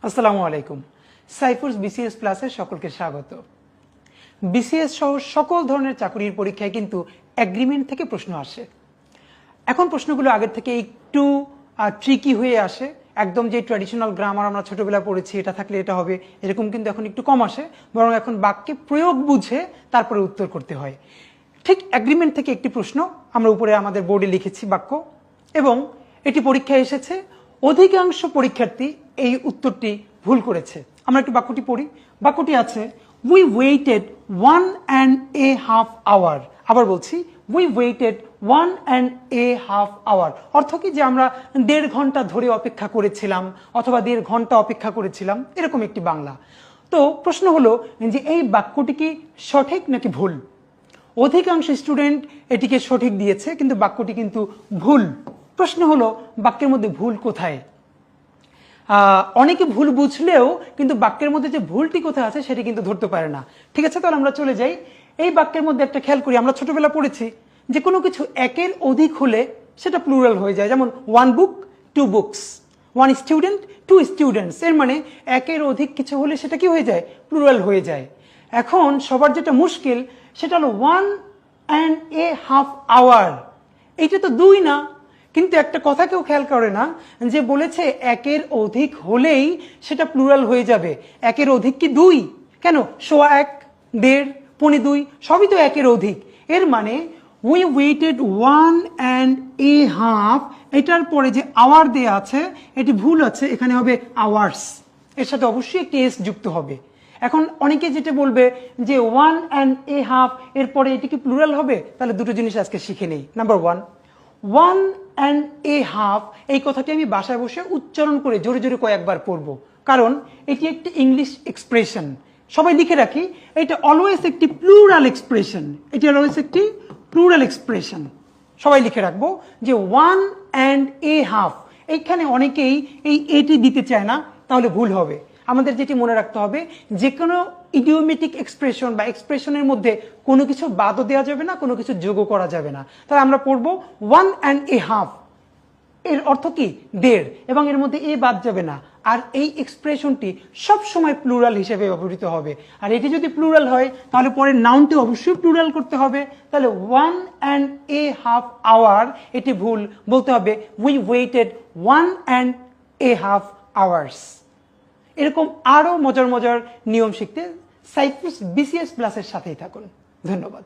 আসসালামু আলাইকুম। সাইফুরস বিসিএস প্লাসে সকলকে স্বাগত। বিসিএস সহ সকল ধরনের চাকরির পরীক্ষায় কিন্তু এগ্রিমেন্ট থেকে প্রশ্ন আসে। এখন প্রশ্নগুলো আগের থেকে একটু ট্রিকি হয়ে আসে। একদম যে ট্র্যাডিশনাল গ্রামার আমরা ছোটবেলায় পড়েছি এটা থাকলে এটা হবে এরকম কিন্তু এখন একটু কম আসে, বরং এখন বাক্যে প্রয়োগ বুঝে তারপরে উত্তর করতে হয়। ঠিক এগ্রিমেন্ট থেকে একটি প্রশ্ন আমরা উপরে আমাদের বোর্ডে লিখেছি বাক্য, এবং এটি পরীক্ষায় এসেছে। অধিকাংশ পরীক্ষার্থী এই উত্তরটি ভুল করেছে। আমরা একটু বাক্যটি পড়ি। বাক্যটি আছে, উই ওয়েটেড 1.5 hour। আবার বলছি, উই ওয়েটেড 1.5 hour। অর্থ কি, যে আমরা 1.5 ঘন্টা ধরে অপেক্ষা করেছিলাম অথবা 1.5 ঘন্টা অপেক্ষা করেছিলাম, এরকম একটি বাংলা। তো প্রশ্ন হলো যে এই বাক্যটি কি সঠিক নাকি ভুল? অধিকাংশ স্টুডেন্ট এটিকে সঠিক দিয়েছে, কিন্তু বাক্যটি কিন্তু ভুল। প্রশ্ন হলো বাক্যের মধ্যে ভুল কোথায়? অনেকে ভুল বুঝলেও কিন্তু বাক্যের মধ্যে যে ভুলটি কোথায় আছে সেটি কিন্তু ধরতে পারে না। ঠিক আছে, তাহলে আমরা চলে যাই। এই বাক্যের মধ্যে একটা খেয়াল করি, আমরা ছোটবেলা পড়েছি যে কোনো কিছু একের অধিক হলে সেটা প্লুরাল হয়ে যায়। যেমন 1 book 2 books, 1 student 2 students। এর মানে একের অধিক কিছু হলে সেটা কি হয়ে যায়? প্লুরাল হয়ে যায়। এখন সবার যেটা মুশকিল সেটা হলো 1.5 hour। এইটা তো 2 না, কিন্তু একটা কথা কেউ খেয়াল করে না, যে বলেছে একের অধিক হলেই সেটা প্লুরাল হয়ে যাবে। একের অধিক কি 2? কেন? 1.25, 1.5, 2.25 সবই তো একের অধিক। এর মানে উই ওয়েটেড 1.5, এটার পরে যে আওয়ার দেয়া আছে এটি ভুল আছে, এখানে হবে আওয়ার্স। এর সাথে অবশ্যই একটি এস যুক্ত হবে। এখন অনেকে যেটা বলবে যে 1.5 এরপরে এটি কি প্লুরাল হবে? তাহলে দুটো জিনিস আজকে শিখে নেই। নাম্বার 1, 1.5 এই কথাটি আমি বাসায় বসে উচ্চারণ করে জোরে জোরে কয়েকবার পড়ব, কারণ এটি একটি ইংলিশ এক্সপ্রেশন। সবাই লিখে রাখি, এটা অলওয়েজ একটি প্লুরাল এক্সপ্রেশন। এটি অলওয়েজ একটি প্লুরাল এক্সপ্রেশন। সবাই লিখে রাখবো যে 1.5। এইখানে অনেকেই এই এটি দিতে চায় না, তাহলে ভুল হবে। আমাদের যেটি মনে রাখতে হবে, যে কোনো ইডিওমেটিক এক্সপ্রেশন বা এক্সপ্রেশনের মধ্যে কোনো কিছু বাদও দেওয়া যাবে না, কোনো কিছু যোগও করা যাবে না। তাহলে আমরা পড়বো 1.5, এর অর্থ কি? 1.5, এবং এর মধ্যে এ বাদ যাবে না। আর এই এক্সপ্রেশনটি সব সময় প্লুরাল হিসেবে ব্যবহৃত হবে। আর এটি যদি প্লুরাল হয় তাহলে পরে নাউনটি অবশ্যই প্লুরাল করতে হবে। তাহলে 1.5 hour এটি ভুল, বলতে হবে উই ওয়েটেড 1.5 hours। এরকম আরো মজার মজার নিয়ম শিখতে সাইফুরস বিসিএস প্লাসের সাথেই থাকুন। ধন্যবাদ।